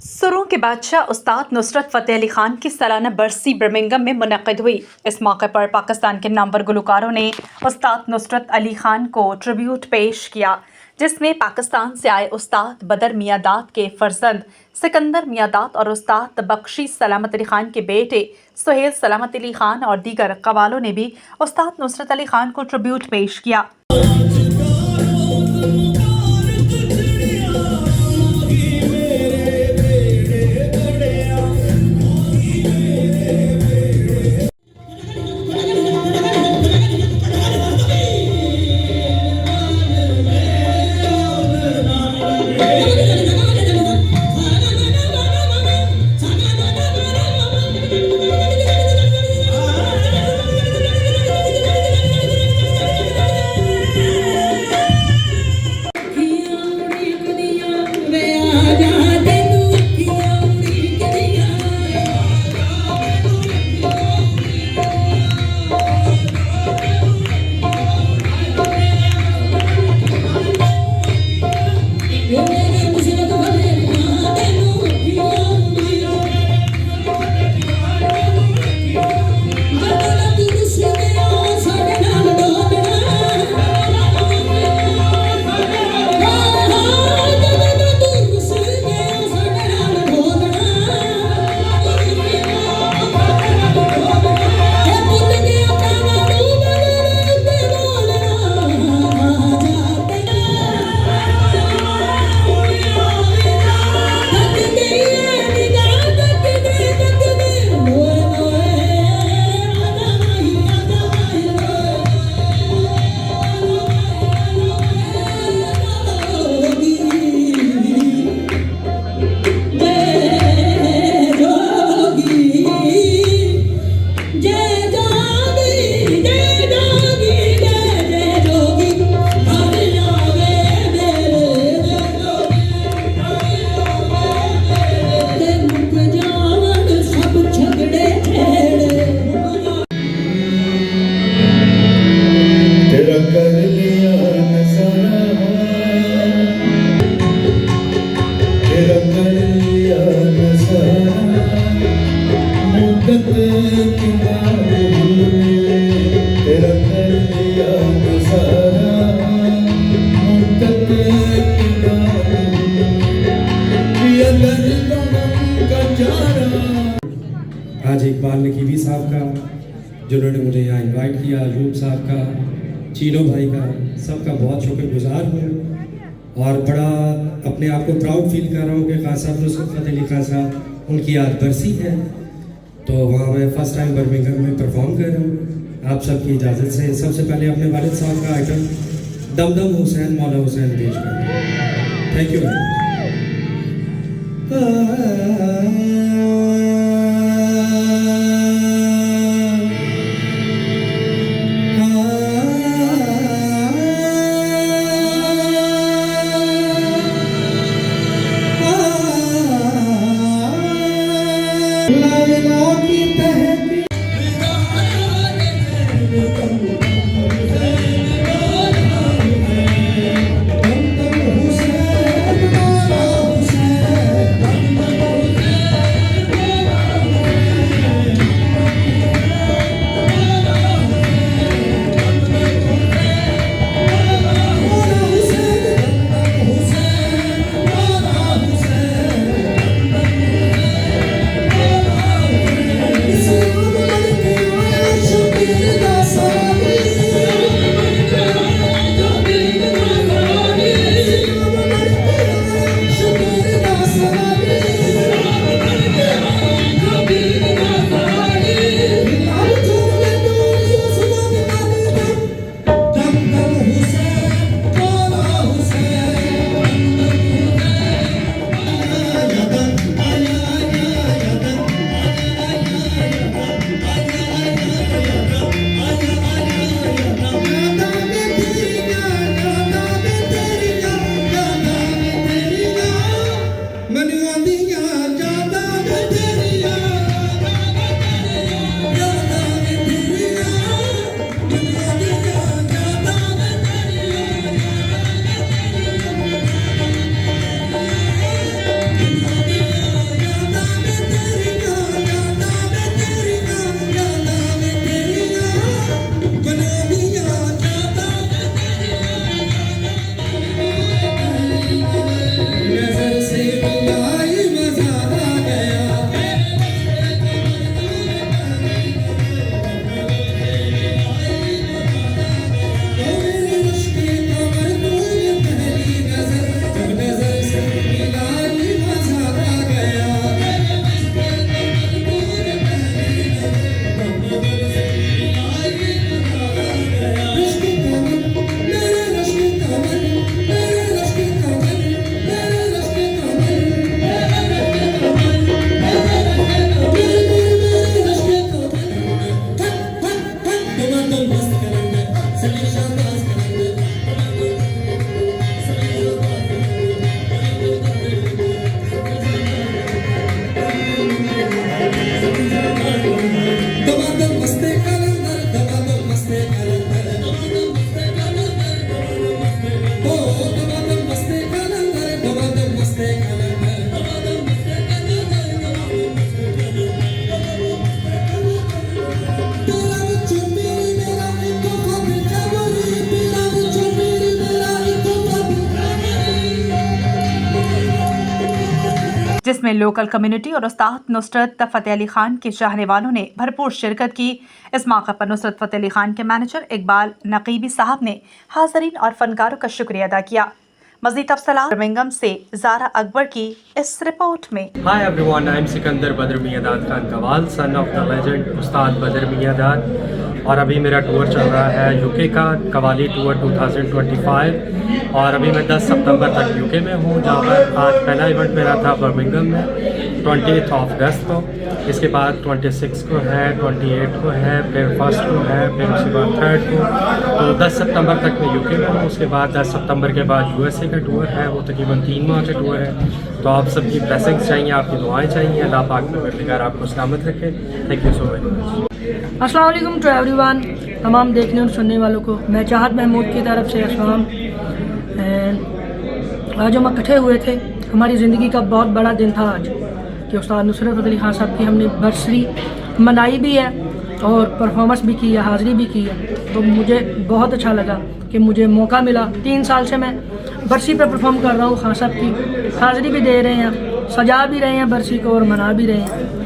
सुरों के बादशाह उस्ताद नुसरत फ़तेह अली ख़ान की सालाना बरसी बर्मिंघम में मुनक़्क़िद हुई। इस मौके पर पाकिस्तान के नामवर गुलकारों ने उस्ताद नुसरत अली ख़ान को ट्रिब्यूट पेश किया, जिसमें पाकिस्तान से आए उस्ताद बदर मियां दाद के फ़र्जंद सिकंदर मियां दाद और उस्ताद बख्शी सलामत अली ख़ान के बेटे सुहेल सलामत अली ख़ान और दीगर कवालों ने भी उस्ताद नुसरत अली ख़ान को ट्रिब्यूट पेश किया। आज इकबाल नकीवी साहब का, जिन्होंने मुझे यहाँ इनवाइट किया, अयूब साहब का, चीनो भाई का, सबका बहुत शुक्रगुजार हूँ और बड़ा अपने आप को प्राउड फील कर रहा हूँ कि खान साहब नुसरत फ़तेह अली ख़ान साहब उनकी आज बरसी है, तो वहाँ मैं फ़र्स्ट टाइम बर्मिंघम में परफॉर्म कर रहा हूँ। आप सबकी इजाज़त से सबसे पहले अपने वालिद साहब का आइटम दमदम हुसैन मौला हुसैन पेश करें। Thank you. जिस में लोकल कम्युनिटी और उस्ताद नुसरत फ़तेह अली खान के चाहने वालों ने भरपूर शिरकत की। इस मौके पर नुसरत फ़तेह अली खान के मैनेजर इकबाल नकीबी साहब ने हाज़रीन और फनकारों का शुक्रिया अदा किया। मज़ीद तफ़सीलात बर्मिंघम से ज़ारा अकबर की इस रिपोर्ट में। Hi everyone, I'm Sikandar Badar Miandad Khan Kawal, son of the legend Ustad Badar मियाँदाद। और अभी मेरा टूर चल रहा है यूके का, कवाली टूर 2025। और अभी मैं 10 सितंबर तक यूके में हूँ, जहाँ पर आज पहला इवेंट मेरा था बर्मिंघम में 20 अगस्त को। इसके बाद 26 को है, 28 को है, फिर 1 को है, फिर उसके बाद 3 को। तो 10 सितंबर तक मैं यूके में हूँ। उसके बाद 10 सितंबर के बाद यूएसए का टूर है, वो तकरीबन 3 माह का टूर है। तो आप सबकी ब्लेसिंग्स चाहिए, आपकी दुआएं चाहिए। अल्लाह पाक परवरदिगार आपको सलामत रखे। Thank you so much. अस्सलाम वालेकुम टू एवरीवन, तमाम देखने और सुनने वालों को मैं चाहत महमूद की तरफ से अस्सलाम। आज हम इकट्ठे हुए थे, हमारी ज़िंदगी का बहुत बड़ा दिन था आज कि उस्ताद नुसरत फ़तेह अली खान साहब की हमने बरसी मनाई भी है और परफॉर्मेंस भी की है, हाज़िरी भी की है। तो मुझे बहुत अच्छा लगा कि मुझे मौका मिला। 3 साल से मैं बरसी पर परफॉर्म कर रहा हूँ, खान साहब की हाज़िरी भी दे रहे हैं, सजा भी रहे हैं बरसी को और मना भी रहे हैं।